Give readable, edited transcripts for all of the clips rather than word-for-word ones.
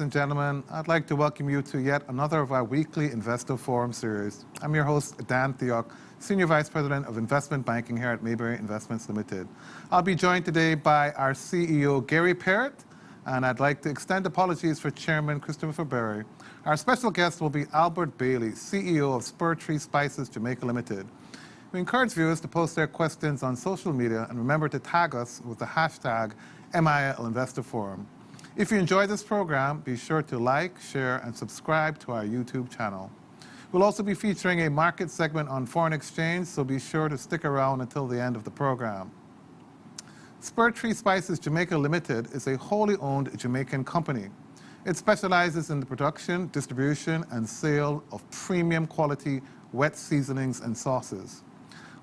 and gentlemen. I'd like to welcome you to yet another of our weekly Investor Forum series. I'm your host, Dan Theok, Senior Vice President of Investment Banking here at Mayberry Investments Limited. I'll be joined today by our CEO, Gary Parrott, and I'd like to extend apologies for Chairman Christopher Berry. Our special guest will be Albert Bailey, CEO of Spur Spices Jamaica Limited. We encourage viewers to post their questions on social media and remember to tag us with the hashtag MIL Investor Forum. If you enjoy this program, be sure to like, share, and subscribe to our YouTube channel. We'll also be featuring a market segment on foreign exchange, so be sure to stick around until the end of the program. Spur Spices Jamaica Limited is a wholly owned Jamaican company. It specializes in the production, distribution, and sale of premium quality wet seasonings and sauces.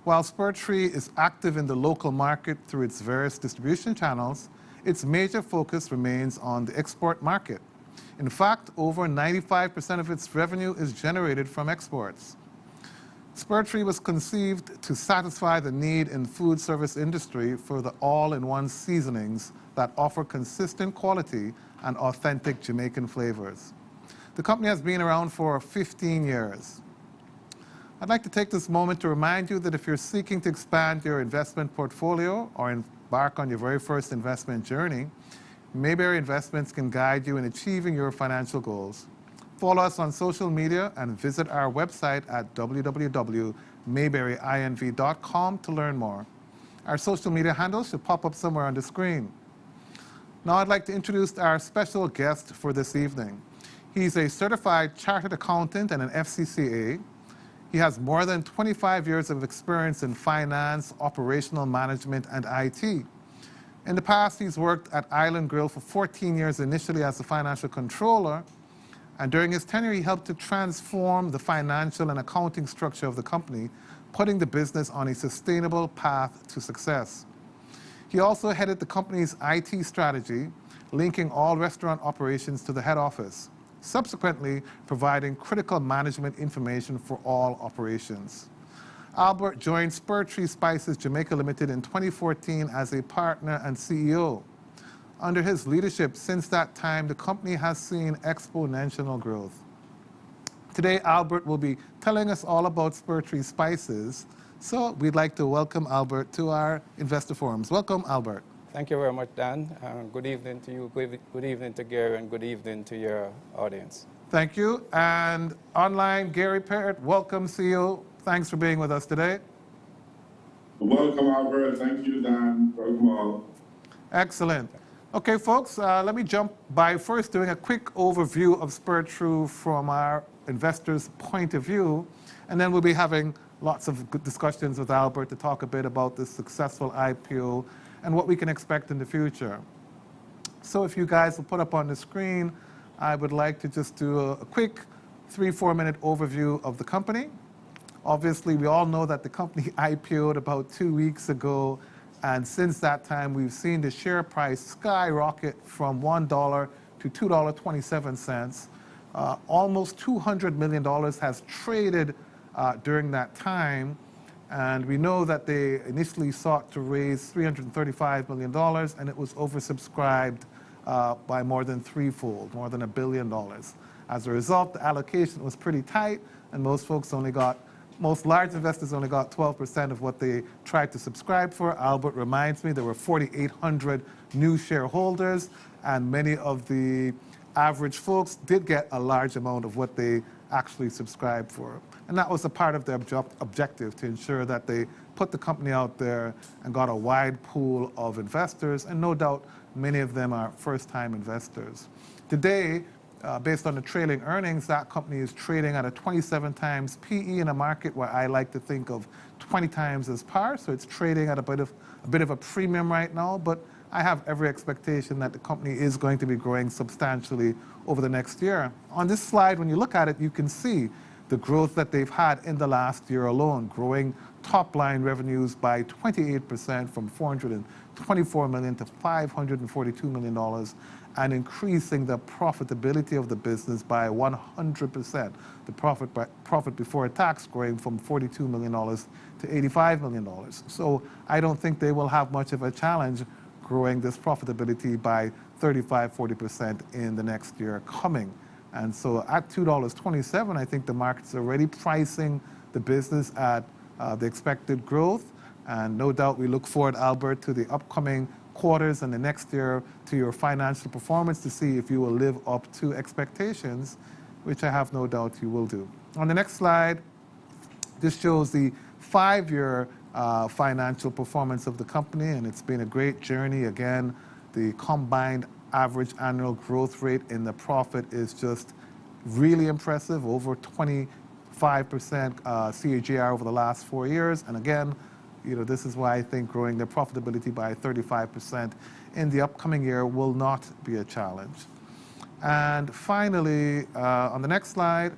While Spur is active in the local market through its various distribution channels, its major focus remains on the export market. In fact, over 95% of its revenue is generated from exports. Spur was conceived to satisfy the need in the food service industry for the all-in-one seasonings that offer consistent quality and authentic Jamaican flavors. The company has been around for 15 years. I'd like to take this moment to remind you that if you're seeking to expand your investment portfolio or embark on your very first investment journey, Mayberry Investments can guide you in achieving your financial goals. Follow us on social media and visit our website at www.mayberryinv.com to learn more. Our social media handles should pop up somewhere on the screen. Now I'd like to introduce our special guest for this evening. He's a certified chartered accountant and an FCCA. He has more than 25 years of experience in finance, operational management, and IT. In the past, he's worked at Island Grill for 14 years, initially as a financial controller, and during his tenure, he helped to transform the financial and accounting structure of the company, putting the business on a sustainable path to success. He also headed the company's IT strategy, linking all restaurant operations to the head office, subsequently providing critical management information for all operations. Albert joined Spur Spices Jamaica Limited in 2014 as a partner and CEO. Under his leadership, since that time, the company has seen exponential growth. Today, Albert will be telling us all about Spur Spices, so we'd like to welcome Albert to our Investor Forums. Welcome, Albert. Thank you very much, Dan. Good evening to you, good evening to Gary, and good evening to your audience. Thank you. And online, Gary Parrott, welcome, CEO. Thanks for being with us today. Welcome, Albert. Thank you, Dan. Welcome all. Excellent. Okay, folks, let me jump by first doing a quick overview of Spur from our investors' point of view, and then we'll be having lots of good discussions with Albert to talk a bit about the successful IPO and what we can expect in the future. So if you guys will put up on the screen, I would like to just do a quick 3-4 minute overview of the company. Obviously, we all know that the company IPO'd about 2 weeks ago, and since that time, we've seen the share price skyrocket from $1 to $2.27. Almost $200 million has traded during that time. And we know that they initially sought to raise $335 million, and it was oversubscribed by more than threefold, more than $1 billion. As a result, the allocation was pretty tight, and most large investors only got 12% of what they tried to subscribe for. Albert reminds me there were 4,800 new shareholders, and many of the average folks did get a large amount of what they actually subscribed for. And that was a part of their objective, to ensure that they put the company out there and got a wide pool of investors, and no doubt many of them are first-time investors. Today, based on the trailing earnings, that company is trading at a 27 times PE in a market where I like to think of 20 times as par, so it's trading at a bit of a premium right now, but I have every expectation that the company is going to be growing substantially over the next year. On this slide, when you look at it, you can see the growth that they've had in the last year alone, growing top-line revenues by 28% from $424 million to $542 million, and increasing the profitability of the business by 100%. The profit before tax growing from $42 million to $85 million. So I don't think they will have much of a challenge growing this profitability by 35-40% in the next year coming. And so at $2.27, I think the market's already pricing the business at the expected growth. And no doubt we look forward, Albert, to the upcoming quarters and the next year to your financial performance to see if you will live up to expectations, which I have no doubt you will do. On the next slide, this shows the 5-year financial performance of the company, and it's been a great journey. Again, the combined average annual growth rate in the profit is just really impressive, over 25% CAGR over the last 4 years. And again, this is why I think growing their profitability by 35% in the upcoming year will not be a challenge. And finally, on the next slide,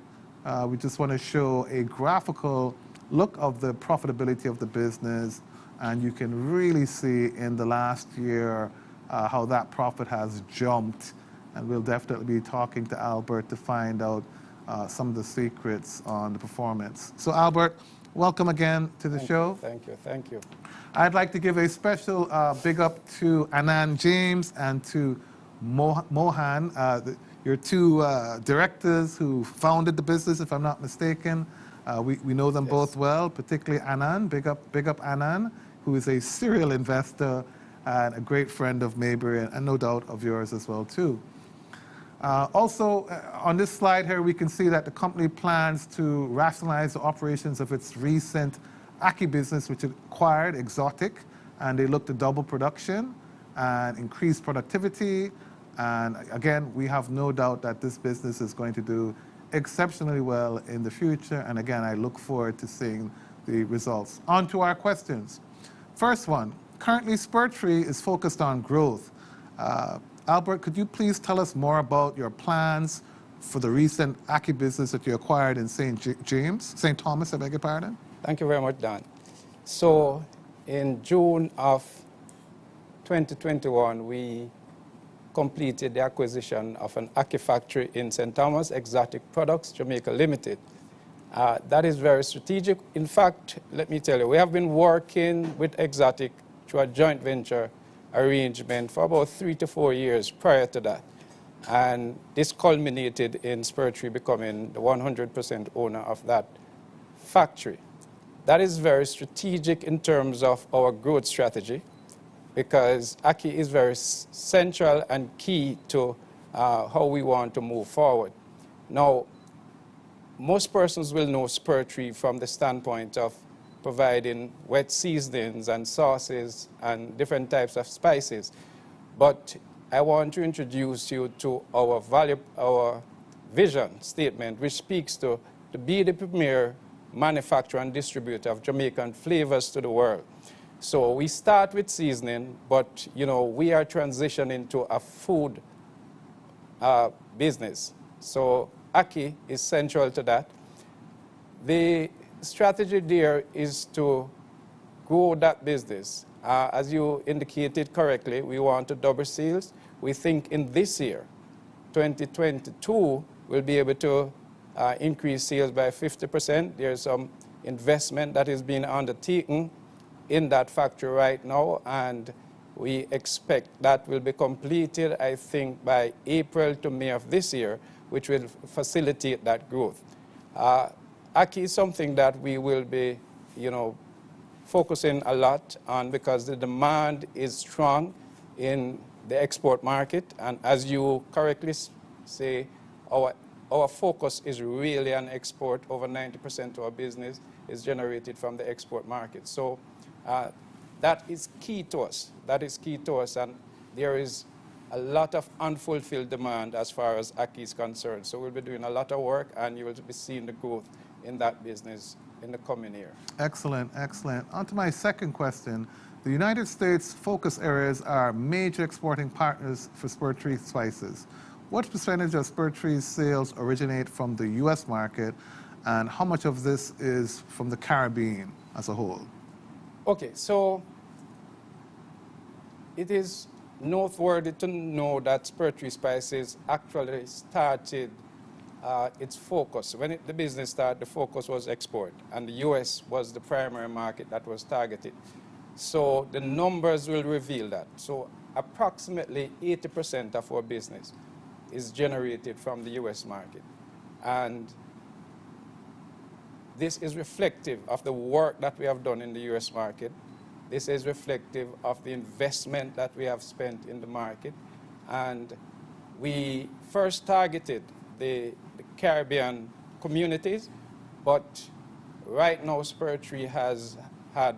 we just want to show a graphical look of the profitability of the business. And you can really see in the last year how that profit has jumped. And we'll definitely be talking to Albert to find out some of the secrets on the performance. So Albert, welcome again to the show. Thank you. Thank you. I'd like to give a special big up to Anand James and to Mohan, your two directors who founded the business, if I'm not mistaken. We know them both well, particularly Anand. Big up Anand, who is a serial investor and a great friend of Mayberry and no doubt of yours as well too. Also, on this slide here, we can see that the company plans to rationalize the operations of its recent ackee business, which it acquired, Exotic, and they look to double production and increase productivity. And again, we have no doubt that this business is going to do exceptionally well in the future. And again, I look forward to seeing the results. On to our questions. First one, currently Spur is focused on growth. Albert, could you please tell us more about your plans for the recent ackee business that you acquired in St. Thomas, I beg your pardon? Thank you very much, Dan. So in June of 2021, we completed the acquisition of an ackee factory in St. Thomas, Exotic Products, Jamaica Limited. That is very strategic. In fact, let me tell you, we have been working with Exotic through a joint venture arrangement for about 3 to 4 years prior to that. And this culminated in Spur becoming the 100% owner of that factory. That is very strategic in terms of our growth strategy, because ackee is very central and key to how we want to move forward. Now, most persons will know Spur from the standpoint of providing wet seasonings and sauces and different types of spices. But I want to introduce you to our vision statement, which speaks to be the premier manufacturer and distributor of Jamaican flavors to the world. So we start with seasoning, but we are transitioning to a food business. So ackee is central to that. The strategy there is to grow that business. As you indicated correctly, we want to double sales. We think in this year, 2022, we'll be able to increase sales by 50%. There's some investment that is being undertaken in that factory right now, and we expect that will be completed, I think, by April to May of this year, which will facilitate that growth. Ackee is something that we will be, focusing a lot on because the demand is strong in the export market. And as you correctly say, our focus is really on export. Over 90% of our business is generated from the export market. So that is key to us. That is key to us. And there is a lot of unfulfilled demand as far as ackee is concerned. So we'll be doing a lot of work, and you will be seeing the growth in that business in the coming year. Excellent, excellent. On to my second question. The United States focus areas are major exporting partners for Spur spices. What percentage of Spur sales originate from the U.S. market, and how much of this is from the Caribbean as a whole? Okay, so it is noteworthy to know that Spur spices actually started its focus. When the business started, the focus was export, and the U.S. was the primary market that was targeted. So the numbers will reveal that. So approximately 80% of our business is generated from the US market. And this is reflective of the work that we have done in the US market. This is reflective of the investment that we have spent in the market. And we first targeted the Caribbean communities, but right now Spur Tree has had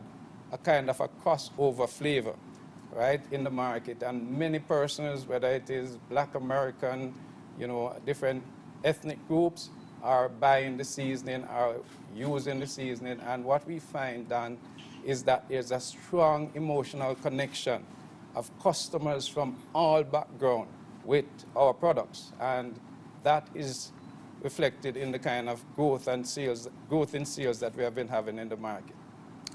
a kind of a crossover flavor, right, in the market. And many persons, whether it is Black American, different ethnic groups, are buying the seasoning, are using the seasoning. And what we find, Dan, is that there's a strong emotional connection of customers from all backgrounds with our products. And that is reflected in the kind of growth in sales that we have been having in the market.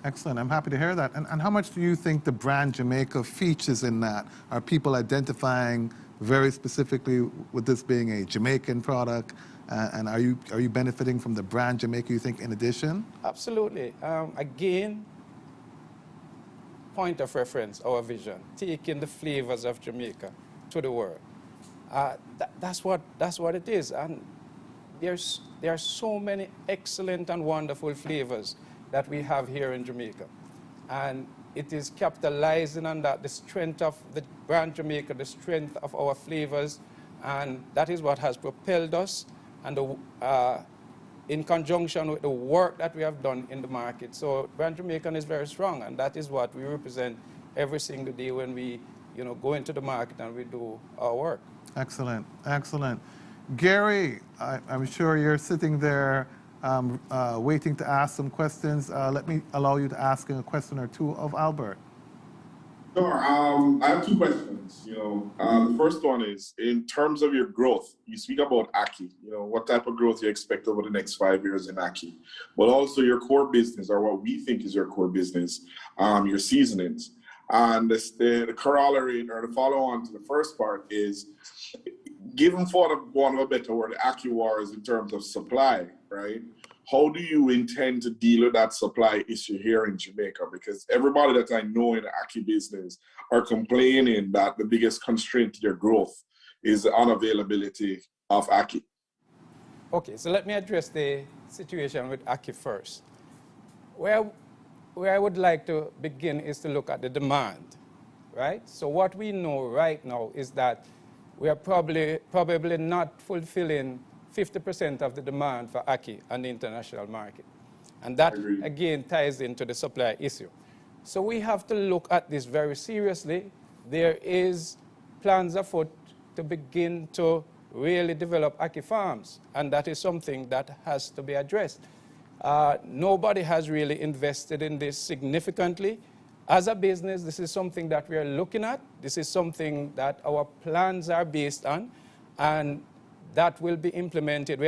Excellent. I'm happy to hear that. And how much do you think the brand Jamaica features in that? Are people identifying very specifically with this being a Jamaican product? And are you benefiting from the brand Jamaica, you think, in addition? Absolutely. Again, point of reference, our vision, taking the flavors of Jamaica to the world. That's what it is. And there are so many excellent and wonderful flavors that we have here in Jamaica. And it is capitalizing on that, the strength of the brand Jamaica, the strength of our flavors, and that is what has propelled us, and in conjunction with the work that we have done in the market. So brand Jamaican is very strong, and that is what we represent every single day when we go into the market and we do our work. Excellent, excellent. Gary, I'm sure you're sitting there waiting to ask some questions. Let me allow you to ask a question or two of Albert. Sure. I have two questions. The first one is, in terms of your growth, you speak about ackee. What type of growth you expect over the next 5 years in ackee, but also your core business, or what we think is your core business, your seasonings. And the corollary or the follow-on to the first part is, given, for want of a better word, ackee wars in terms of supply, right? How do you intend to deal with that supply issue here in Jamaica? Because everybody that I know in the ackee business are complaining that the biggest constraint to their growth is the unavailability of ackee. Okay, so let me address the situation with ackee first. Where I would like to begin is to look at the demand, right? So what we know right now is that we are probably not fulfilling 50% of the demand for ackee on the international market. And that, again, ties into the supply issue. So we have to look at this very seriously. There is plans afoot to begin to really develop ackee farms, and that is something that has to be addressed. Nobody has really invested in this significantly. As a business, this is something that we are looking at. This is something that our plans are based on, and that will be implemented.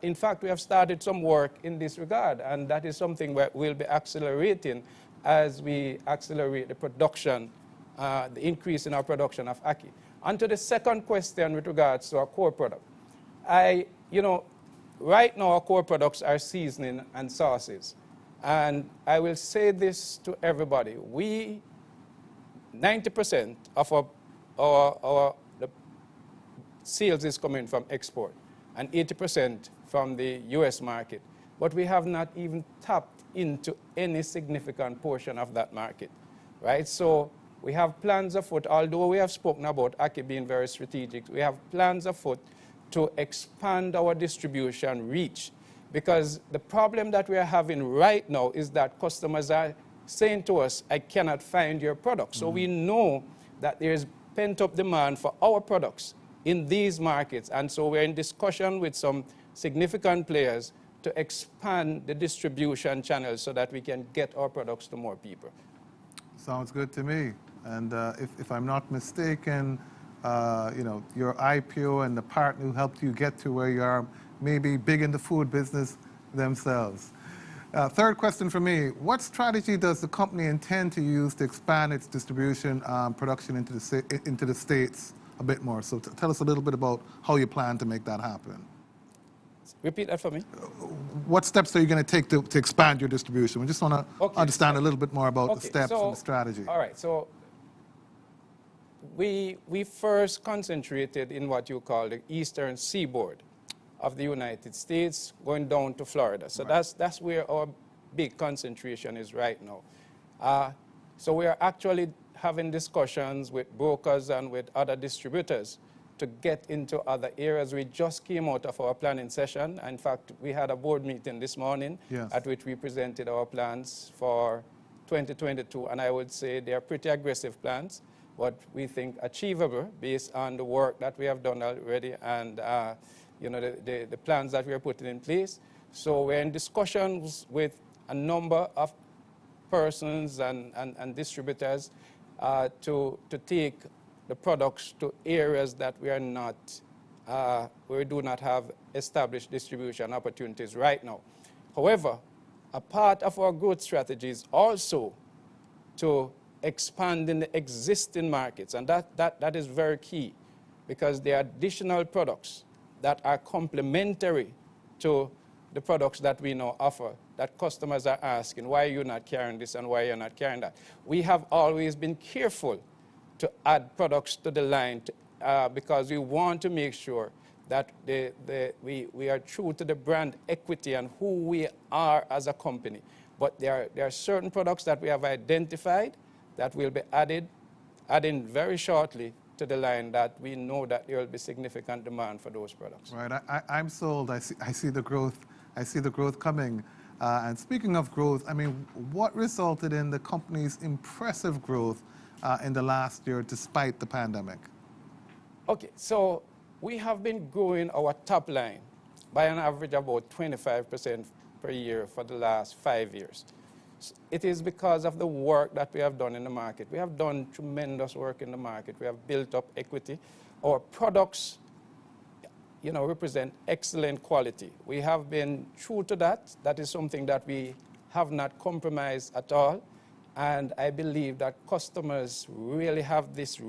In fact, we have started some work in this regard, and that is something that we'll be accelerating as we accelerate the production, the increase in our production of ackee. On to the second question with regards to our core product. Right now our core products are seasoning and sauces. And I will say this to everybody. 90% of the sales is coming from export and 80% from the US market. But we have not even tapped into any significant portion of that market, right? So we have plans afoot, although we have spoken about ackee being very strategic, we have plans afoot to expand our distribution reach. Because the problem that we are having right now is that customers are saying to us, I cannot find your product. So we know that there is pent-up demand for our products in these markets. And so we're in discussion with some significant players to expand the distribution channels so that we can get our products to more people. Sounds good to me. And if I'm not mistaken, your IPO and the partner who helped you get to where you are maybe big in the food business themselves. Third question for me, what strategy does the company intend to use to expand its distribution production into the States a bit more? So tell us a little bit about how you plan to make that happen. Repeat that for me. What steps are you going to take to expand your distribution? We just want to Okay. understand a little bit more about the Okay, steps so, and the strategy. All right, so we first concentrated in what you call the eastern seaboard of the United States, going down to Florida. So Right. that's where our big concentration is right now. So we are actually having discussions with brokers and with other distributors to get into other areas. We just came out of our planning session. In fact, we had a board meeting this morning Yes. at which we presented our plans for 2022, and I would say they are pretty aggressive plans, but we think achievable based on the work that we have done already and the plans that we are putting in place. So we're in discussions with a number of persons and distributors to take the products to areas that we are not, where we do not have established distribution opportunities right now. However, a part of our growth strategy is also to expand in the existing markets, and that is very key because there are additional products that are complementary to the products that we now offer that customers are asking, why are you not carrying this and why are you not carrying that? We have always been careful to add products to the line because we want to make sure that we are true to the brand equity and who we are as a company. But there are certain products that we have identified that will be adding very shortly to the line that we know that there will be significant demand for those products. Right, I'm sold. I see the growth. I see the growth coming. And speaking of growth, I mean, what resulted in the company's impressive growth in the last year despite the pandemic? Okay, so we have been growing our top line by an average of about 25% per year for the last 5 years. It is because of the work that we have done in the market. We have done tremendous work in the market. We have built up equity. Our products, represent excellent quality. We have been true to that. That is something that we have not compromised at all. And I believe that customers really have this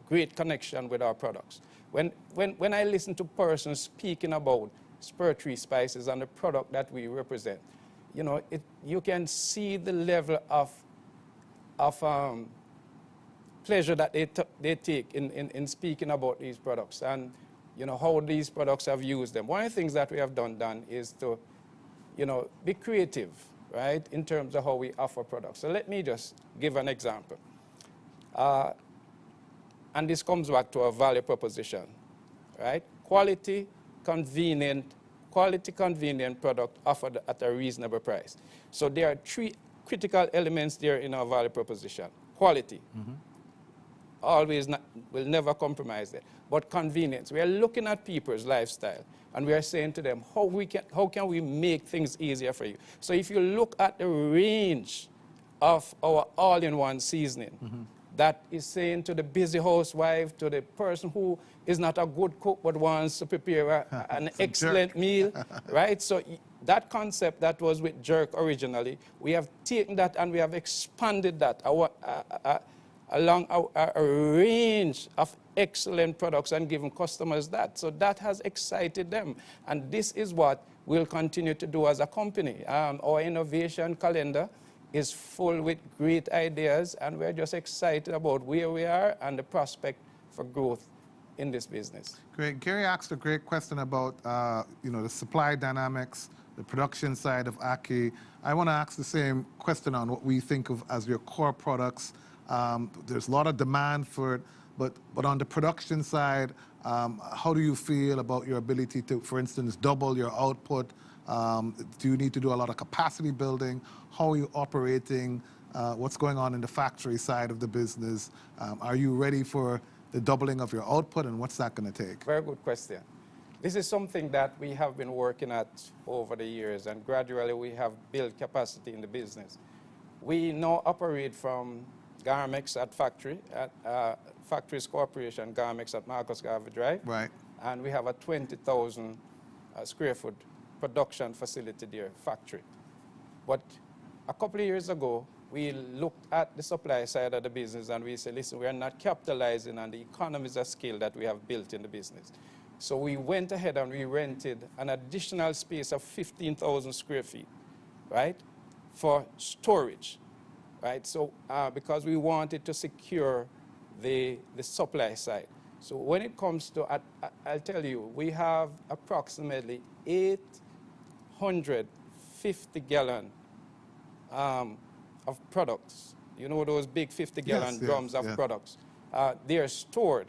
great connection with our products. When I listen to persons speaking about Spur Tree Spices and the product that we represent, you can see the level of pleasure that they take in speaking about these products and how these products have used them. One of the things that we have done is to be creative, right, in terms of how we offer products. So let me just give an example. And this comes back to our value proposition, right? Quality, convenient product offered at a reasonable price. So there are 3 critical elements there in our value proposition. Quality, will never compromise it. But convenience, we are looking at people's lifestyle and we are saying to them, how can we make things easier for you? So if you look at the range of our all-in-one seasoning, that is saying to the busy housewife, to the person who is not a good cook but wants to prepare an excellent meal, right? So that concept that was with jerk originally, we have taken that and we have expanded that along a range of excellent products and given customers that. So that has excited them. And this is what we'll continue to do as a company. Our innovation calendar is full with great ideas, and we're just excited about where we are and the prospect for growth in this business. Great. Gary asked a great question about the supply dynamics, the production side of ackee. I want to ask the same question on what we think of as your core products. There's a lot of demand for it, but on the production side, how do you feel about your ability to, for instance, double your output? Do you need to do a lot of capacity building? How are you operating? What's going on in the factory side of the business? Are you ready for the doubling of your output, and what's that going to take? Very good question. This is something that we have been working at over the years, and gradually we have built capacity in the business. We now operate from Garmex at factory, at Factories Corporation, Garmex at Marcus Garvey Drive. Right. And we have a 20,000 square foot production facility there, factory. But a couple of years ago, we looked at the supply side of the business and we said, listen, we are not capitalizing on the economies of scale that we have built in the business. So we went ahead and we rented an additional space of 15,000 square feet, right, for storage, right? So because we wanted to secure the supply side. So when it comes to, I'll tell you, we have approximately 850 gallon of products. You know those big 50-gallon drums of products. They are stored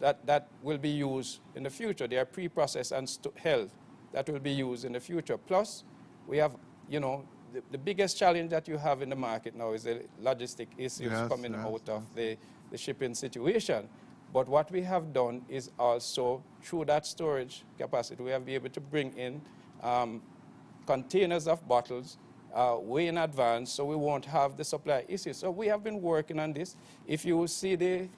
that will be used in the future. They are pre-processed and held that will be used in the future. Plus, we have, you know, the biggest challenge that you have in the market now is the logistic issues coming out of the shipping situation. But what we have done is also, through that storage capacity, we have been able to bring in containers of bottles way in advance, so we won't have the supply issues. So we have been working on this. If you see the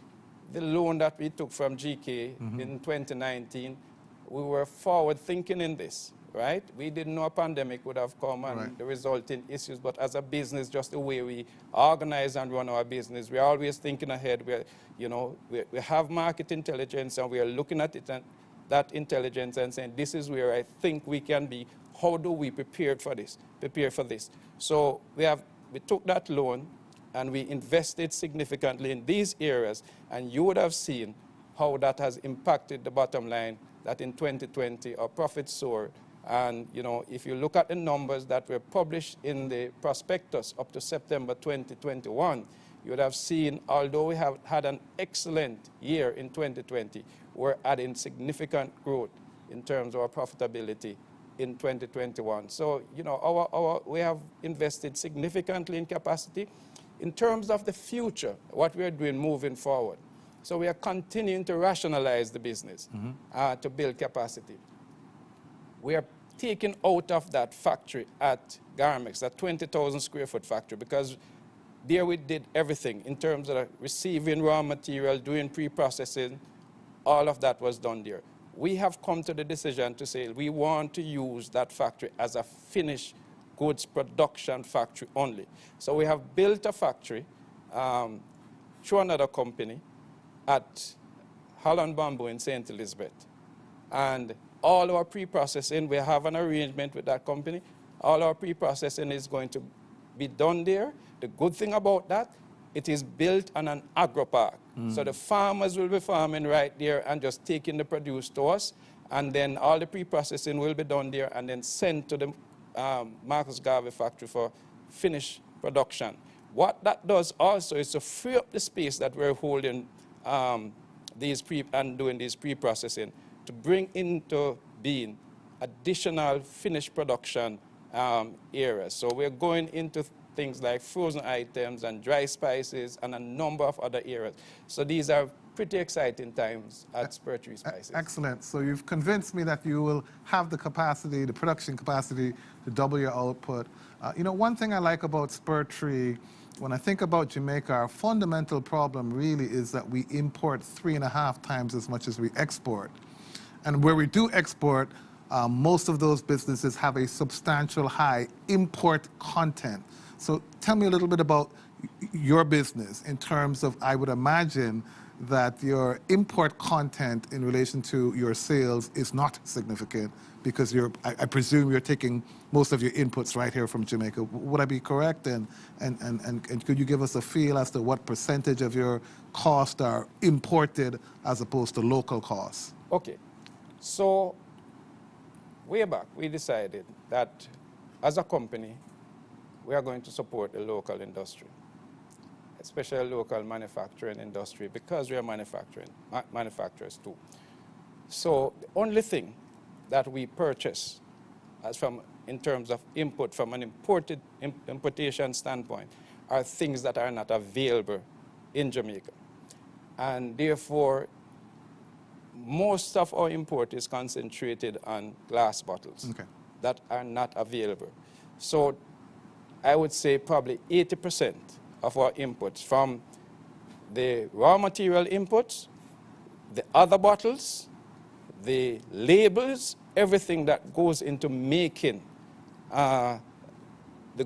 loan that we took from GK in 2019, we were forward thinking in this, right? We didn't know a pandemic would have come and the resulting issues, but as a business, just the way we organize and run our business, we're always thinking ahead. We have market intelligence, and we are looking at it and that intelligence and saying, this is where I think we can be. How do we prepare for this? So we took that loan and we invested significantly in these areas, and you would have seen how that has impacted the bottom line, that in 2020 our profits soared. And you know, if you look at the numbers that were published in the prospectus up to September 2021, you would have seen, although we have had an excellent year in 2020, we're adding significant growth in terms of our profitability in 2021. So, you know, we have invested significantly in capacity. In terms of the future, what we are doing moving forward, so we are continuing to rationalize the business to build capacity. We are taking out of that factory at Garmex, that 20,000 square foot factory, because there we did everything in terms of receiving raw material, doing pre-processing, all of that was done there. We have come to the decision to say we want to use that factory as a finished goods production factory only. So we have built a factory through another company at Holland Bamboo in St. Elizabeth. And all our pre-processing, we have an arrangement with that company. All our pre-processing is going to be done there. The good thing about that, it is built on an agro-park. So the farmers will be farming right there and just taking the produce to us. And then all the pre-processing will be done there and then sent to the Marcus Garvey factory for finished production. What that does also is to free up the space that we're holding doing these pre-processing to bring into being additional finished production areas. So we're going into things like frozen items and dry spices and a number of other areas. So these are pretty exciting times at Spur Spices. Excellent. So you've convinced me that you will have the capacity, the production capacity to double your output. You know, one thing I like about Spur Tree, when I think about Jamaica, our fundamental problem really is that we import 3.5 times as much as we export. And where we do export, most of those businesses have a substantial high import content. So tell me a little bit about your business in terms of, I would imagine that your import content in relation to your sales is not significant because I presume you're taking most of your inputs right here from Jamaica. Would I be correct? And could you give us a feel as to what percentage of your costs are imported as opposed to local costs? Okay. So way back, we decided that as a company, we are going to support the local industry, especially local manufacturing industry, because we are manufacturers too. So the only thing that we purchase in terms of input from an importation standpoint are things that are not available in Jamaica. And therefore, most of our import is concentrated on glass bottles that are not available. So I would say probably 80% of our inputs, from the raw material inputs, the other bottles, the labels, everything that goes into making the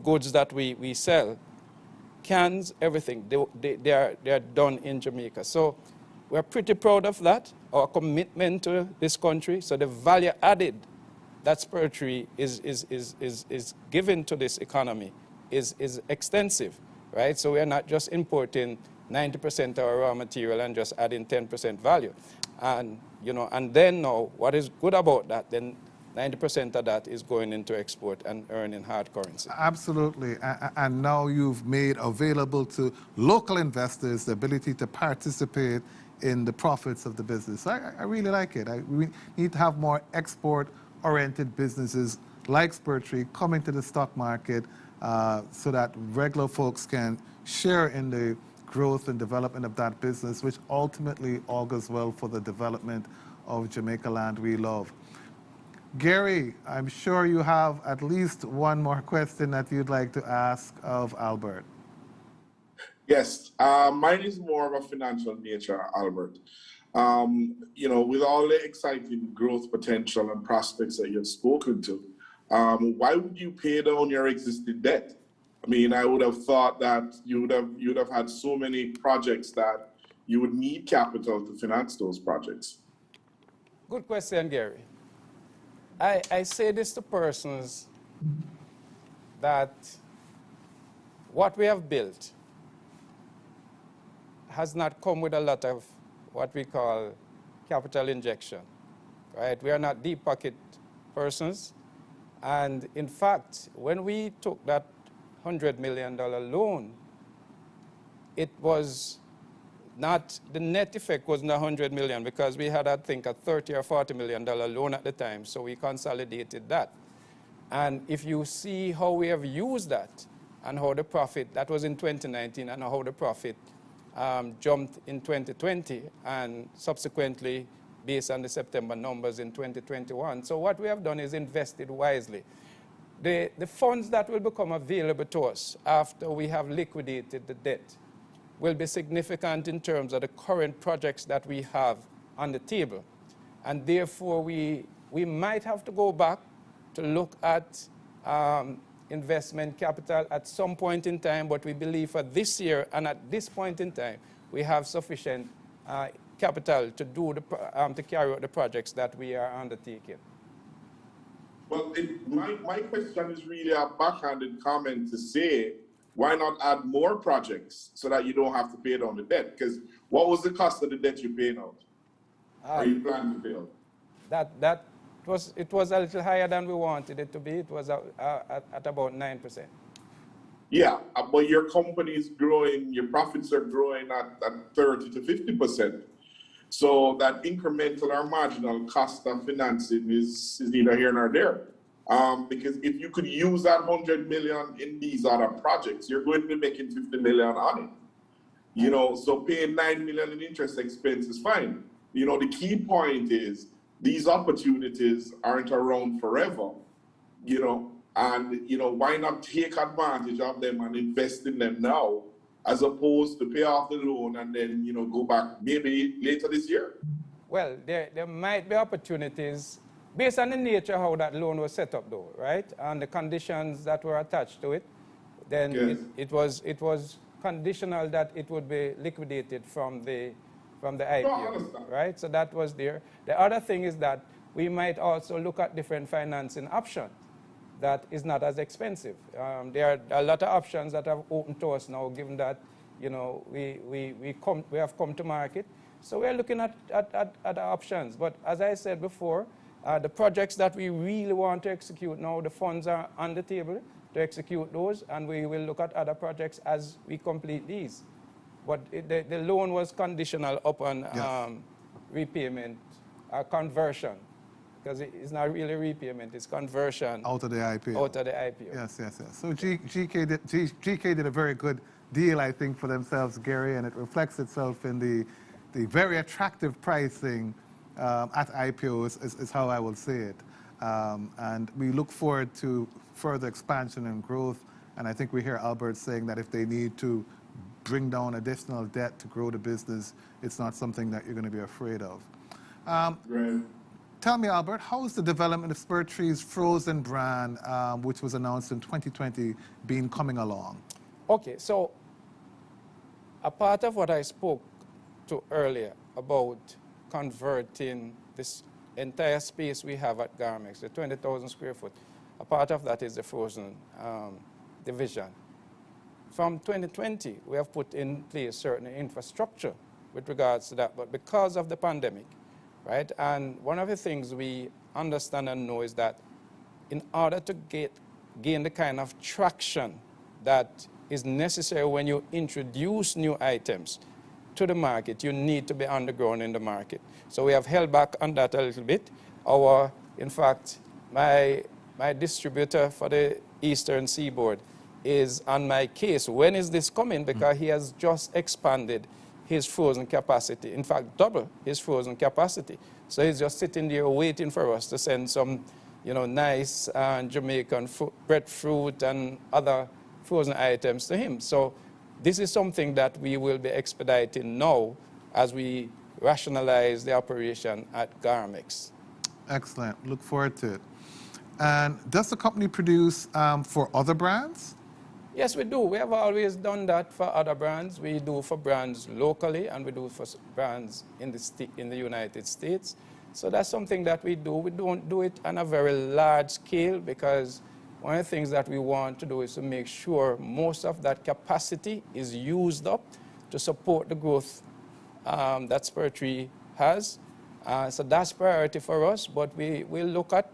goods that we sell, cans, everything, they are done in Jamaica. So we're pretty proud of that, our commitment to this country. So the value added that Spur Tree is given to this economy is extensive, right? So we're not just importing 90% of our raw material and just adding 10% value. And, you know, and then now, what is good about that, then 90% of that is going into export and earning hard currency. Absolutely. And now you've made available to local investors the ability to participate in the profits of the business. I really like it. We need to have more export-oriented businesses like Spur Tree coming to the stock market so that regular folks can share in the growth and development of that business, which ultimately augurs well for the development of Jamaica land we love. Gary, I'm sure you have at least one more question that you'd like to ask of Albert. Yes, mine is more of a financial nature, Albert. You know, with all the exciting growth potential and prospects that you've spoken to, why would you pay down your existing debt? I mean, I would have thought that you'd have had so many projects that you would need capital to finance those projects. Good question, Gary. I say this to persons that what we have built has not come with a lot of what we call capital injection, right? We are not deep pocket persons. And in fact, when we took that $100 million loan, it was not, the net effect wasn't $100 million because we had, I think, a $30 or $40 million loan at the time, so we consolidated that. And if you see how we have used that and how the profit, that was in 2019, and how the profit jumped in 2020 and subsequently based on the September numbers in 2021. So what we have done is invested wisely. The funds that will become available to us after we have liquidated the debt will be significant in terms of the current projects that we have on the table. And therefore, we might have to go back to look at investment capital at some point in time, but we believe for this year and at this point in time, we have sufficient capital to do to carry out the projects that we are undertaking. Well, my question is really a backhanded comment to say, why not add more projects so that you don't have to pay down the debt? Because what was the cost of the debt you're paying out? Or you plan to pay out? It was a little higher than we wanted it to be. It was at about 9%. Yeah, but your company is growing, your profits are growing at 30 to 50%. So that incremental or marginal cost of financing is neither here nor there. Because if you could use that 100 million in these other projects, you're going to be making 50 million on it. You know, so paying 9 million in interest expense is fine. You know, the key point is these opportunities aren't around forever, you know, and, you know, why not take advantage of them and invest in them now, as opposed to pay off the loan and then, you know, go back maybe later this year? Well, there might be opportunities based on the nature of how that loan was set up, though, right? And the conditions that were attached to it, then yes. it was conditional that it would be liquidated from the IPO, right? So that was there. The other thing is that we might also look at different financing options that is not as expensive. There are a lot of options that have opened to us now, given that, you know, we have come to market. So we're looking at options. But as I said before, the projects that we really want to execute now, the funds are on the table to execute those, and we will look at other projects as we complete these. But the loan was conditional upon repayment, conversion, because it's not really repayment, it's conversion. Out of the IPO. Out of the IPO. Yes, yes, yes. So GK did a very good deal, I think, for themselves, Gary, and it reflects itself in the very attractive pricing at IPOs, is how I will say it. And we look forward to further expansion and growth. And I think we hear Albert saying that if they need to bring down additional debt to grow the business, it's not something that you're going to be afraid of. Right. Tell me, Albert, how is the development of Spur Tree's frozen brand, which was announced in 2020, been coming along? Okay, so a part of what I spoke to earlier about converting this entire space we have at Garmex, the 20,000 square foot. A part of that is the frozen division. From 2020, we have put in place certain infrastructure with regards to that, but because of the pandemic, right? And one of the things we understand and know is that in order to gain the kind of traction that is necessary when you introduce new items to the market, you need to be underground in the market. So we have held back on that a little bit. In fact, my distributor for the Eastern Seaboard is on my case. When is this coming? Because he has just expanded his frozen capacity. In fact, double his frozen capacity. So he's just sitting there waiting for us to send some, nice Jamaican breadfruit and other frozen items to him. So this is something that we will be expediting now as we rationalize the operation at Garmex. Excellent. Look forward to it. And does the company produce for other brands? Yes, we do. We have always done that for other brands. We do for brands locally, and we do for brands in the United States. So that's something that we do. We don't do it on a very large scale because one of the things that we want to do is to make sure most of that capacity is used up to support the growth that Spur has. So that's priority for us, but we will look at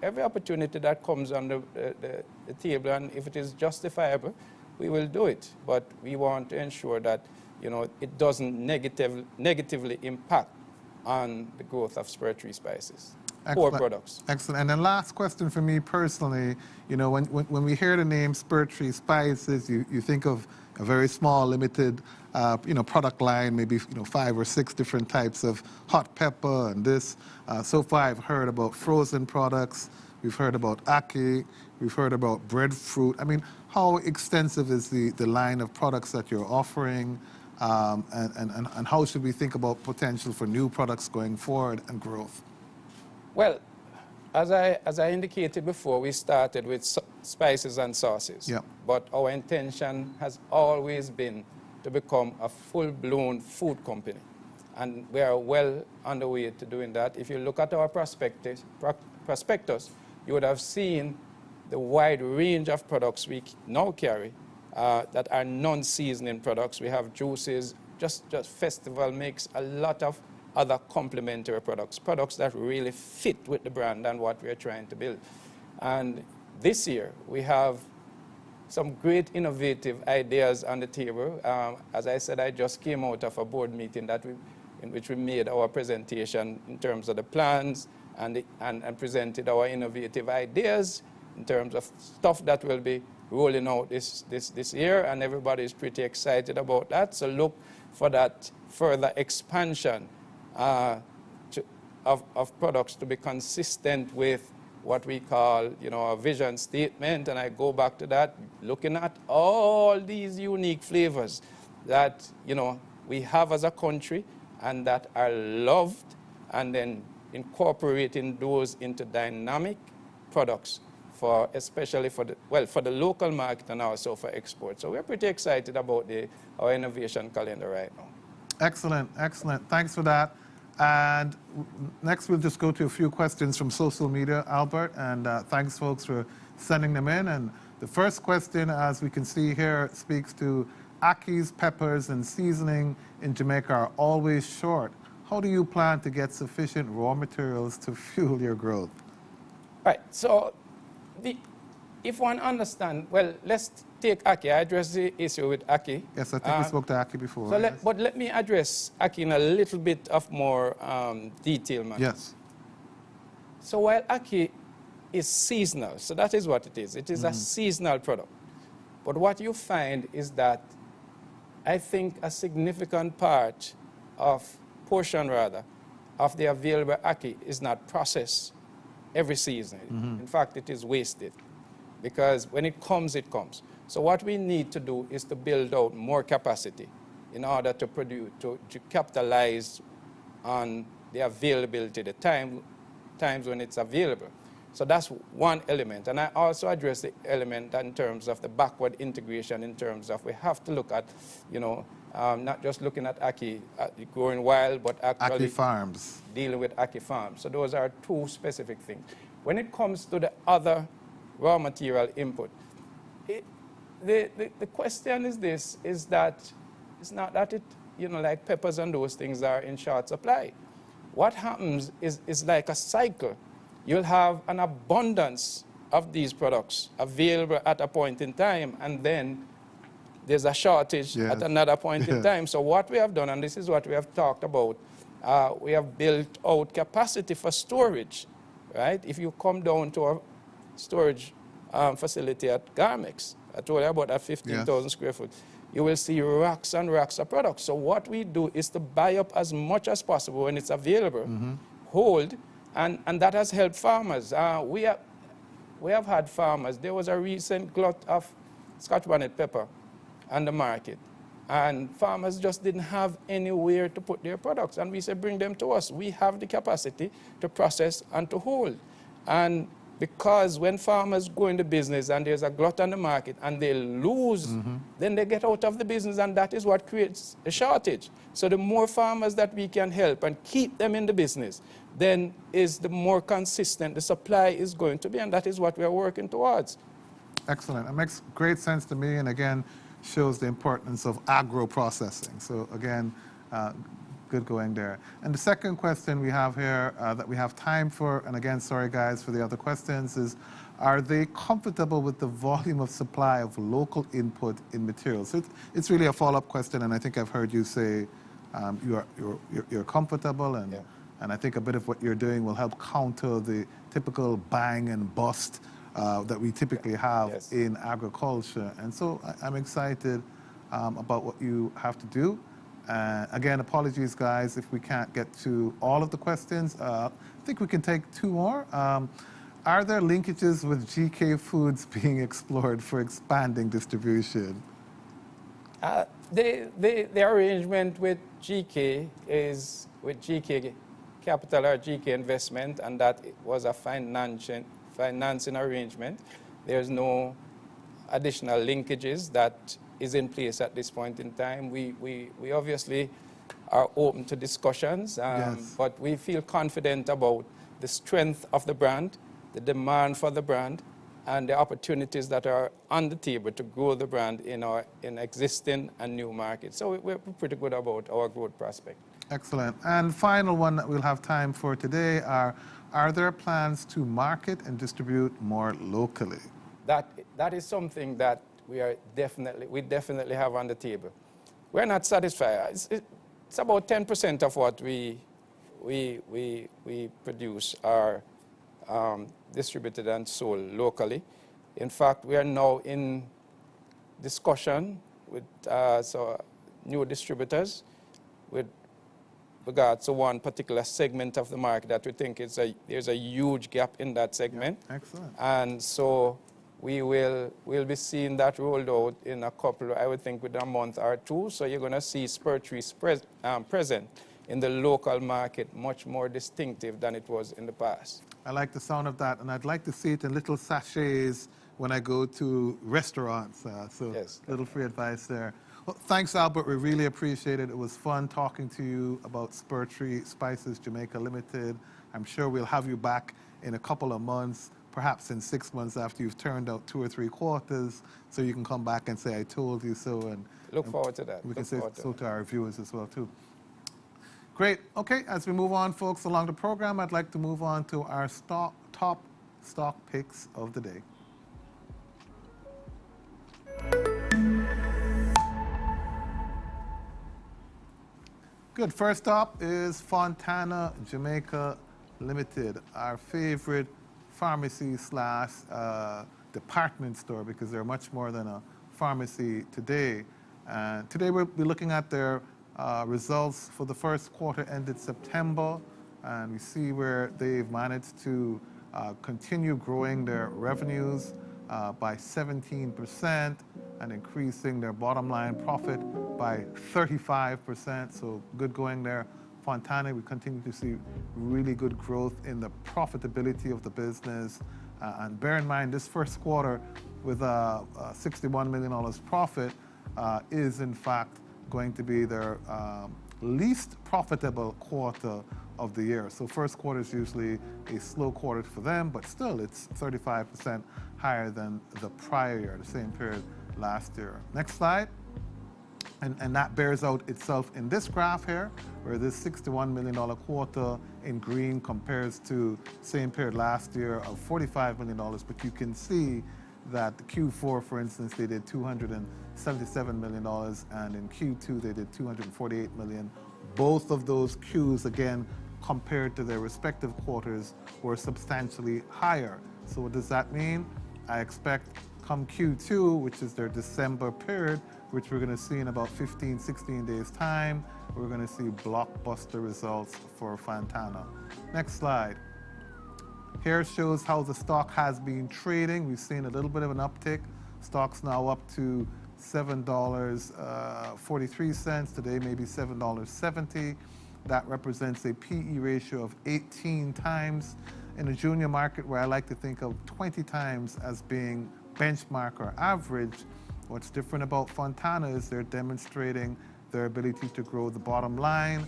every opportunity that comes on the table, and if it is justifiable, we will do it. But we want to ensure that it doesn't negatively impact on the growth of Spur Spices. Core products. Excellent. And then last question for me personally, when we hear the name Spur Spices, you think of a very small, limited, product line, maybe 5 or 6 different types of hot pepper and this. So far, I've heard about frozen products. We've heard about ackee. We've heard about breadfruit. I mean, how extensive is the line of products that you're offering, and how should we think about potential for new products going forward and growth? Well, as I indicated before, we started with spices and sauces. Yeah. But our intention has always been to become a full-blown food company. And we are well on the way to doing that. If you look at our prospectus, you would have seen the wide range of products we now carry that are non-seasoning products. We have juices, just festival mix, a lot of other complementary products that really fit with the brand and what we're trying to build. And this year, we have some great innovative ideas on the table. As I said, I just came out of a board meeting in which we made our presentation in terms of the plans and presented our innovative ideas in terms of stuff that will be rolling out this year, and everybody is pretty excited about that. So look for that further expansion of products to be consistent with what we call, a vision statement. And I go back to that, looking at all these unique flavors that, we have as a country and that are loved, and then incorporating those into dynamic products especially for the local market and also for export. So we're pretty excited about our innovation calendar right now. Excellent. Thanks for that. And next, we'll just go to a few questions from social media, Albert. And thanks, folks, for sending them in. And the first question, as we can see here, speaks to ackees, peppers, and seasoning in Jamaica are always short. How do you plan to get sufficient raw materials to fuel your growth? Right. So if one understands, let's take ackee. I addressed the issue with ackee. Yes, I think we spoke to ackee before. So but let me address ackee in a little bit of more detail, man. Yes. So while ackee is seasonal, so that is what it is. It is a seasonal product. But what you find is that I think a significant portion of the available ackee is not processed every season. In fact, it is wasted because when it comes, it comes. So what we need to do is to build out more capacity in order to produce, to capitalize on the availability, the times when it's available. So that's one element. And I also address the element in terms of the backward integration, in terms of we have to look at, not just looking at ackee growing wild, but actually Ackee farms. dealing with ackee farms. So those are two specific things. When it comes to the other raw material input, the question is this, is that it's not that it, like peppers and those things are in short supply. What happens is like a cycle. You'll have an abundance of these products available at a point in time, and then there's a shortage at another point in time. So what we have done, and this is what we have talked about, we have built out capacity for storage, right? If you come down to our storage facility at Garmex, I told you about that 15,000 square foot, you will see racks and racks of products. So what we do is to buy up as much as possible when it's available, hold, and that has helped farmers. We have had farmers. There was a recent glut of Scotch bonnet pepper on the market, and farmers just didn't have anywhere to put their products. And we said, bring them to us. We have the capacity to process and to hold. And because when farmers go into business and there's a glut on the market and they lose, then they get out of the business, and that is what creates a shortage. So the more farmers that we can help and keep them in the business, then is the more consistent the supply is going to be, and that is what we are working towards. Excellent. It makes great sense to me, and again, shows the importance of agro-processing. So again, good going there. And the second question we have here that we have time for, and again, sorry guys for the other questions, is are they comfortable with the volume of supply of local input in materials? So it's really a follow-up question, and I think I've heard you say you're comfortable, and I think a bit of what you're doing will help counter the typical bang and bust that we typically have in agriculture. And so I'm excited about what you have to do. Again, apologies, guys, if we can't get to all of the questions. I think we can take two more. Are there linkages with GK Foods being explored for expanding distribution? The arrangement with GK is with GK Capital or GK Investment, and that was a financing arrangement. There's no additional linkages that is in place at this point in time. We obviously are open to discussions, but we feel confident about the strength of the brand, the demand for the brand, and the opportunities that are on the table to grow the brand in existing and new markets. So we're pretty good about our growth prospect. Excellent. And final one that we'll have time for today are there plans to market and distribute more locally? That is something that we definitely have on the table. We're not satisfied. It's about 10% of what we produce are distributed and sold locally. In fact, we are now in discussion with new distributors with regards to one particular segment of the market that we think there's a huge gap in that segment. Yeah, excellent. And so we'll be seeing that rolled out in a couple, I would think, within a month or two. So you're going to see Spur trees present in the local market, much more distinctive than it was in the past. I like the sound of that, and I'd like to see it in little sachets when I go to restaurants. Little free advice there. Well, thanks, Albert. We really appreciate it. It was fun talking to you about Spur Tree Spices Jamaica Limited. I'm sure we'll have you back in a couple of months, perhaps in 6 months after you've turned out 2 or 3 quarters, so you can come back and say, I told you so. And look forward to that. We can say so to our viewers as well, too. Great. Okay, as we move on, folks, along the program, I'd like to move on to our top stock picks of the day. Good. First up is Fontana Jamaica Limited, our favorite pharmacy slash department store, because they're much more than a pharmacy today. Today we'll be looking at their results for the first quarter ended September, and we see where they've managed to continue growing their revenues by 17% and increasing their bottom line profit by 35%. So good going there Fontana, we continue to see really good growth in the profitability of the business. And bear in mind, this first quarter with a $61 million profit is in fact going to be their least profitable quarter of the year. So first quarter is usually a slow quarter for them, but still it's 35% higher than the prior year, the same period last year. Next slide. And that bears out itself in this graph here, where this $61 million quarter in green compares to same period last year of $45 million. But you can see that Q4, for instance, they did $277 million, and in Q2 they did $248 million. Both of those Qs, again, compared to their respective quarters, were substantially higher. So what does that mean? I expect come Q2, which is their December period, which we're going to see in about 15, 16 days' time, we're going to see blockbuster results for Fontana. Next slide. Here shows how the stock has been trading. We've seen a little bit of an uptick. Stock's now up to $7.43. Today, maybe $7.70. That represents a PE ratio of 18 times. In a junior market where I like to think of 20 times as being benchmark or average, what's different about Fontana is they're demonstrating their ability to grow the bottom line.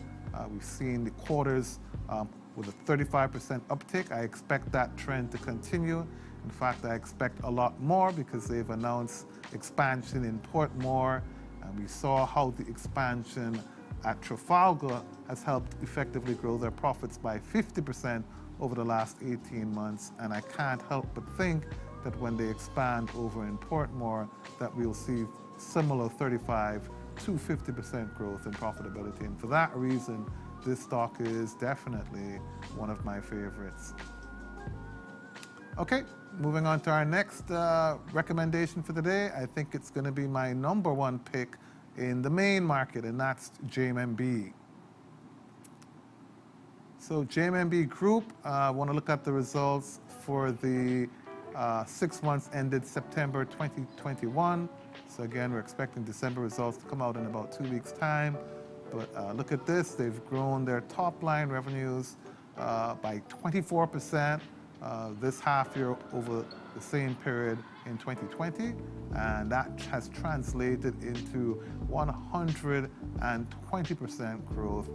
We've seen the quarters with a 35% uptick. I expect that trend to continue. In fact, I expect a lot more because they've announced expansion in Portmore, and we saw how the expansion at Trafalgar has helped effectively grow their profits by 50% over the last 18 months. And I can't help but think that when they expand over in Portmore, that we'll see similar 35 to 50% growth in profitability. And for that reason, this stock is definitely one of my favorites. Okay, moving on to our next recommendation for the day. I think it's going to be my number one pick in the main market, and that's JMB. So JMB Group, want to look at the results for the 6 months ended September 2021. So again, we're expecting December results to come out in about 2 weeks' time. But look at this, they've grown their top line revenues by 24% this half year over the same period in 2020. And that has translated into 120% growth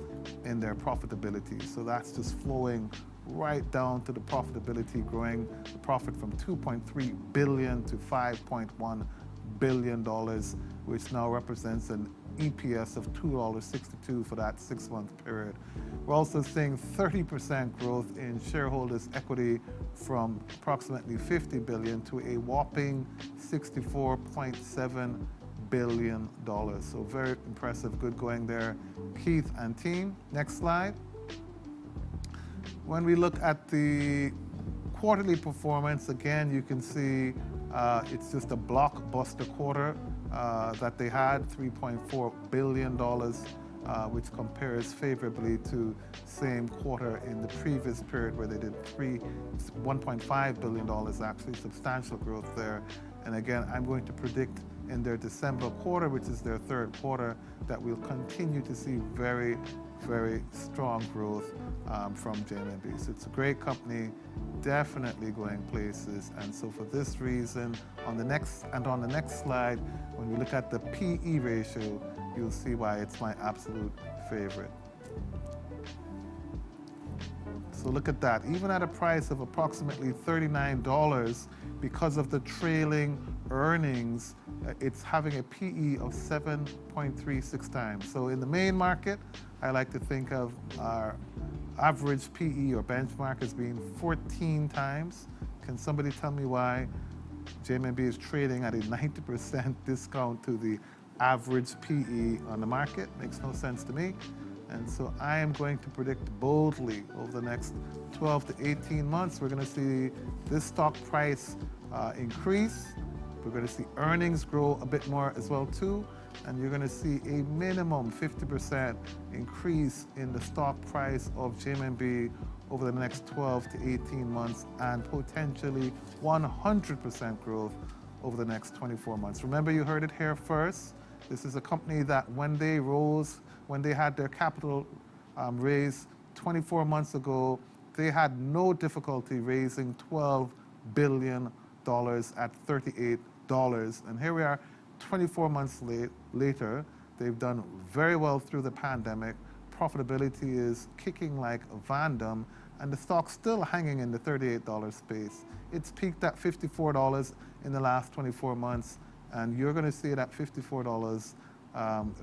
in their profitability. So that's just flowing right down to the profitability, growing the profit from $2.3 billion to $5.1 billion, which now represents an EPS of $2.62 for that 6-month period. We're also seeing 30% growth in shareholders' equity from approximately $50 billion to a whopping $64.7 billion. So very impressive, good going there, Keith and team. Next slide. When we look at the quarterly performance, again, you can see it's just a blockbuster quarter that they had, $3.4 billion, which compares favorably to same quarter in the previous period where they did $1.5 billion, actually substantial growth there. And again, I'm going to predict in their December quarter, which is their third quarter, that we'll continue to see very, very strong growth from JMB. So it's a great company, definitely going places. And so for this reason, on the next slide, when we look at the PE ratio, you'll see why it's my absolute favorite. So look at that. Even at a price of approximately $39, because of the trailing earnings, it's having a PE of 7.36 times. So in the main market, I like to think of our average PE or benchmark as being 14 times. Can somebody tell me why JMB is trading at a 90% discount to the average PE on the market? Makes no sense to me. And so I am going to predict boldly over the next 12 to 18 months, we're going to see this stock price increase. We're going to see earnings grow a bit more as well too. And you're going to see a minimum 50% increase in the stock price of JMB over the next 12 to 18 months, and potentially 100% growth over the next 24 months. Remember, you heard it here first. This is a company that when they rose, when they had their capital raised 24 months ago. They had no difficulty raising $12 billion at $38. And here we are 24 months later. They've done very well through the pandemic. Profitability is kicking like Vandam, and the stock's still hanging in the $38 space. It's peaked at $54 in the last 24 months, and you're going to see it at $54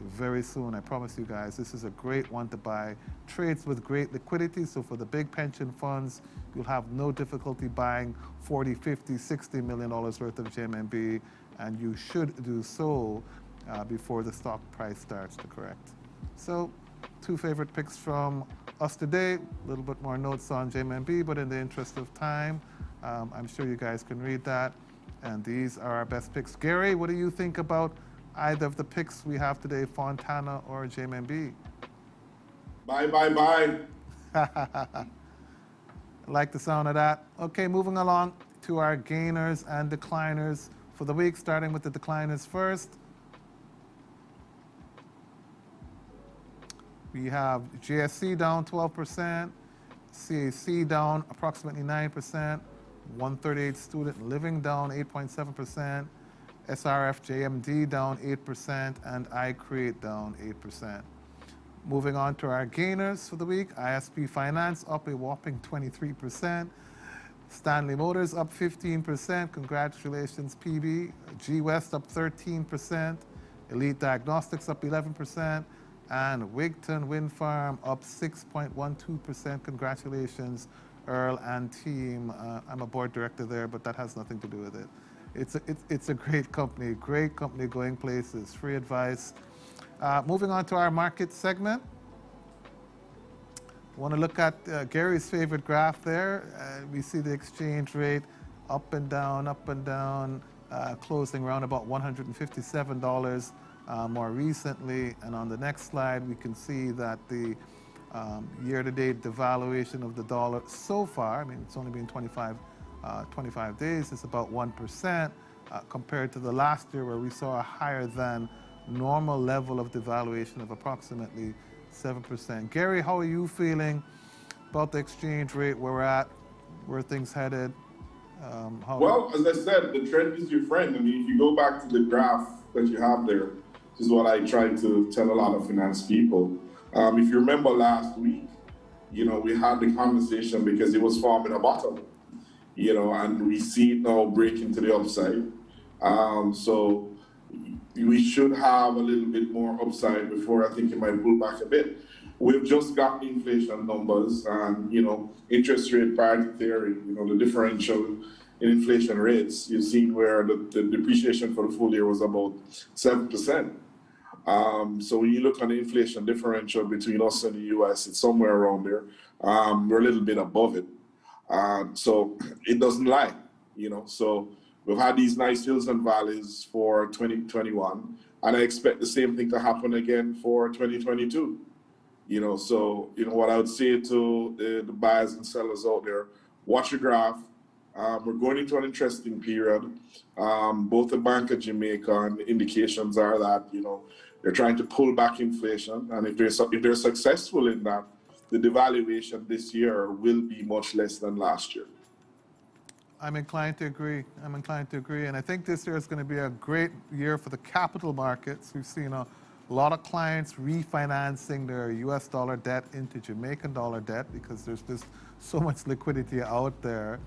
very soon. I promise you guys, this is a great one to buy. Trades with great liquidity, so for the big pension funds, you'll have no difficulty buying 40, 50, $60 million worth of JMB, and you should do so before the stock price starts to correct. So, two favorite picks from us today. A little bit more notes on JMB, but in the interest of time, I'm sure you guys can read that. And these are our best picks. Gary, what do you think about either of the picks we have today, Fontana or JMB? Bye, bye, bye. I like the sound of that. Okay, moving along to our gainers and decliners for the week, starting with the decliners first. We have JSC down 12%, CAC down approximately 9%, 138 Student Living down 8.7%, SRF JMD down 8%, and iCreate down 8%. Moving on to our gainers for the week, ISP Finance up a whopping 23%, Stanley Motors up 15%, congratulations PB, G West up 13%, Elite Diagnostics up 11%, and Wigton Wind Farm up 6.12%. Congratulations, Earl and team. I'm a board director there, but that has nothing to do with it. It's a great company going places. Free advice. Moving on to our market segment. Want to look at Gary's favorite graph there. We see the exchange rate up and down, closing around about $157 more recently. And on the next slide, we can see that the year-to-date devaluation of the dollar so far, I mean, it's only been 25 days, it's about 1% compared to the last year where we saw a higher than normal level of devaluation of approximately 7%. Gary, how are you feeling about the exchange rate, where we're at, where things headed? Well, as I said, the trend is your friend. I mean, if you go back to the graph that you have there, this is what I try to tell a lot of finance people. If you remember last week, we had the conversation because it was forming a bottom, and we see it now breaking to the upside. So we should have a little bit more upside before I think it might pull back a bit. We've just got inflation numbers and, interest rate parity theory, the differential in inflation rates. You've seen where the depreciation for the full year was about 7%. So when you look on the inflation differential between us and the US, it's somewhere around there. We're a little bit above it. So it doesn't lie, So we've had these nice hills and valleys for 2021, and I expect the same thing to happen again for 2022. So what I would say to the buyers and sellers out there, watch your graph. We're going into an interesting period. Both the Bank of Jamaica and the indications are that, they're trying to pull back inflation, and if they're successful in that, the devaluation this year will be much less than last year. I'm inclined to agree. And I think this year is going to be a great year for the capital markets. We've seen a lot of clients refinancing their US dollar debt into Jamaican dollar debt because there's just so much liquidity out there.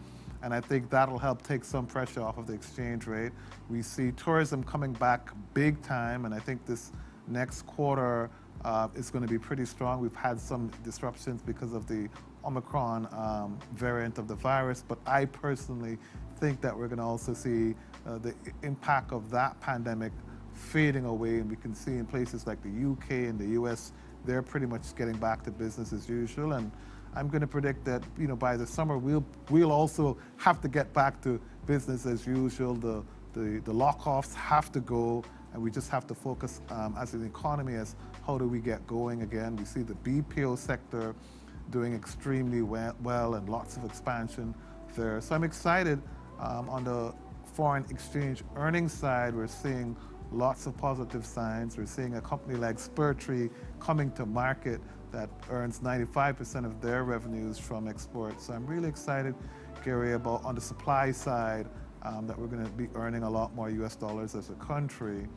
And I think that'll help take some pressure off of the exchange rate. We see tourism coming back big time, and I think this next quarter is going to be pretty strong. We've had some disruptions because of the Omicron variant of the virus, but I personally think that we're going to also see the impact of that pandemic fading away, and we can see in places like the UK and the US, they're pretty much getting back to business as usual. And I'm going to predict that by the summer we'll also have to get back to business as usual. The lock-offs have to go, and we just have to focus as an economy as how do we get going again. We see the BPO sector doing extremely well and lots of expansion there. So I'm excited on the foreign exchange earnings side. We're seeing lots of positive signs. We're seeing a company like Spur coming to market that earns 95% of their revenues from exports. So I'm really excited, Gary, about on the supply side that we're going to be earning a lot more US dollars as a country.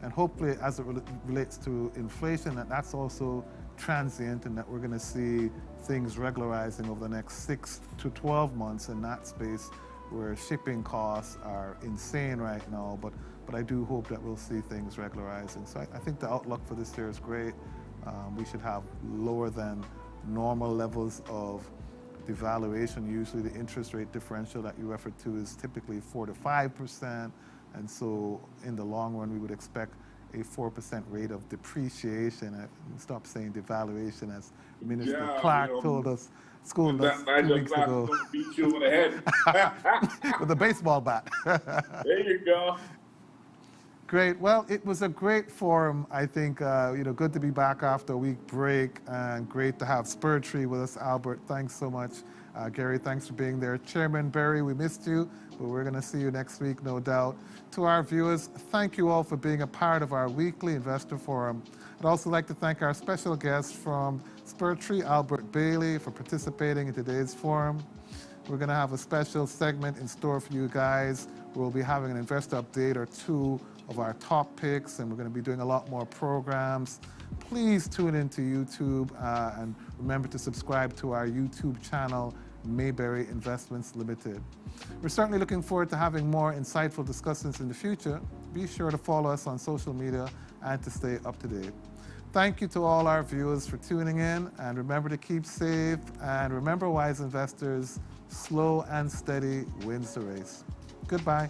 And hopefully, as it relates to inflation, that's also transient and that we're going to see things regularizing over the next 6 to 12 months in that space where shipping costs are insane right now. But I do hope that we'll see things regularizing. So I think the outlook for this year is great. We should have lower than normal levels of devaluation. Usually the interest rate differential that you referred to is typically 4 to 5%. And so in the long run, we would expect a 4% rate of depreciation. Stop saying devaluation, as Minister Clark told us, schooled us 2 weeks ago. Beat you over the head. With a baseball bat. There you go. Great. Well, it was a great forum. I think, good to be back after a week break, and great to have Spur with us. Albert, thanks so much. Gary, thanks for being there. Chairman Berry, we missed you, but we're going to see you next week, no doubt. To our viewers, thank you all for being a part of our weekly investor forum. I'd also like to thank our special guest from Spur, Albert Bailey, for participating in today's forum. We're going to have a special segment in store for you guys. We'll be having an investor update or two of our top picks, and we're going to be doing a lot more programs. Please tune into YouTube and remember to subscribe to our YouTube channel, Mayberry Investments Limited. We're certainly looking forward to having more insightful discussions in the future. Be sure to follow us on social media and to stay up to date. Thank you to all our viewers for tuning in, and remember to keep safe, and remember, wise investors, slow and steady wins the race. Goodbye.